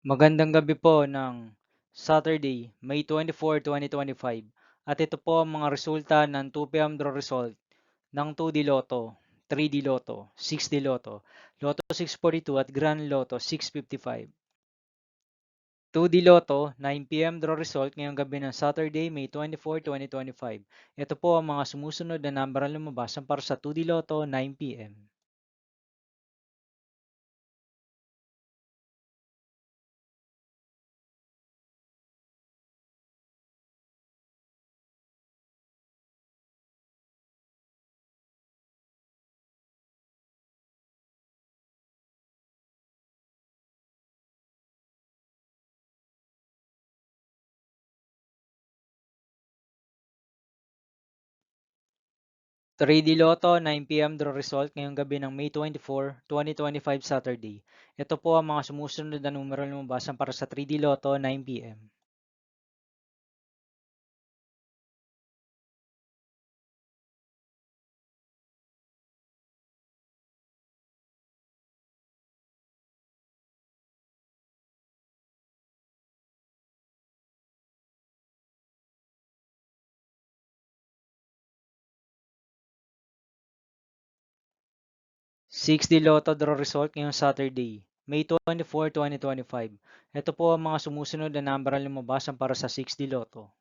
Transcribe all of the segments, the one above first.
Magandang gabi po ng Saturday, May 24, 2025. At ito po ang mga resulta ng 2 p.m. draw result ng 2D Lotto, 3D Lotto, 6D Lotto, Lotto 642 at Grand Lotto 655. 2D Lotto, 9 p.m. draw result ngayong gabi ng Saturday, May 24, 2025. Ito po ang mga sumusunod na number na lumabas para sa 2D Lotto 9 p.m. 3D Lotto 9 p.m. draw result ngayong gabi ng May 24, 2025 Saturday. Ito po ang mga sumusunod na numero na lumabas para sa 3D Lotto 9 p.m. 6D Lotto draw result ngayong Saturday, May 24, 2025. Ito po ang mga sumusunod na number na lumabas para sa 6D Lotto.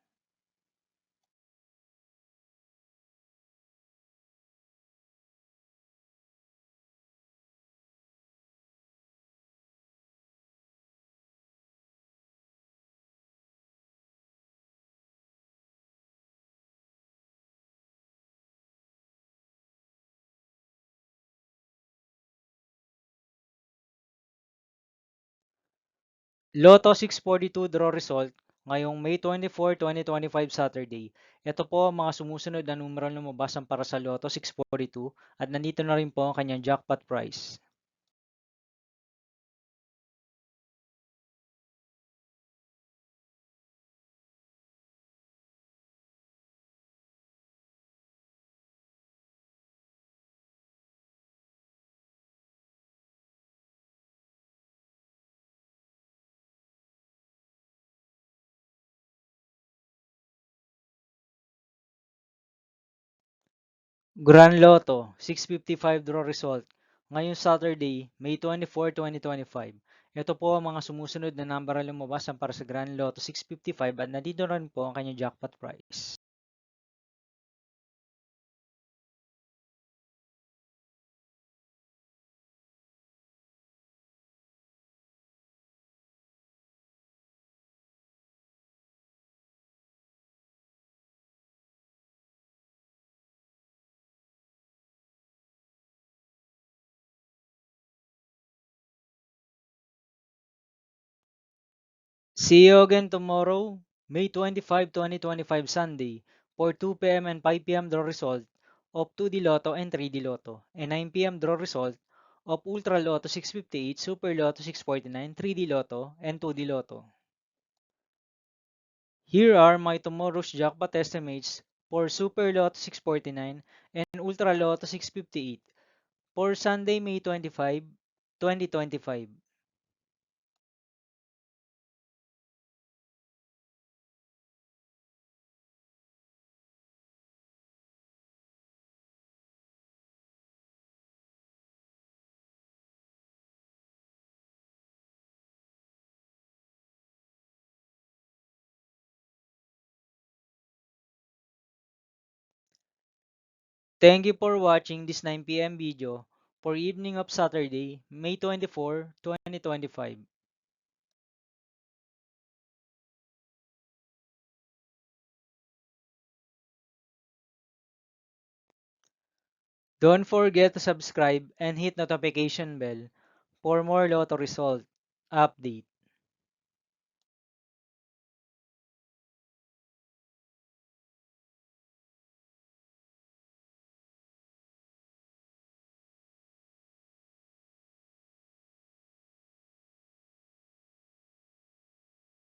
Lotto 642 draw result ngayong May 24, 2025 Saturday. Ito po ang mga sumusunod na numero na lumabas para sa Lotto 642 at nandito na rin po ang kanyang jackpot price. Grand Lotto 655 draw result ngayong Saturday, May 24, 2025. Ito po ang mga sumusunod na number na lumabas para sa Grand Lotto 655 at nandito rin po ang kanyang jackpot price. See you again tomorrow, May 25, 2025 Sunday for 2 p.m. and 5 p.m. draw result of 2D Lotto and 3D Lotto and 9 p.m. draw result of Ultra Lotto 658, Super Lotto 649, 3D Lotto, and 2D Lotto. Here are my tomorrow's jackpot estimates for Super Lotto 649 and Ultra Lotto 658 for Sunday, May 25, 2025. Thank you for watching this 9 p.m. video for evening of Saturday, May 24, 2025. Don't forget to subscribe and hit notification bell for more Lotto result update.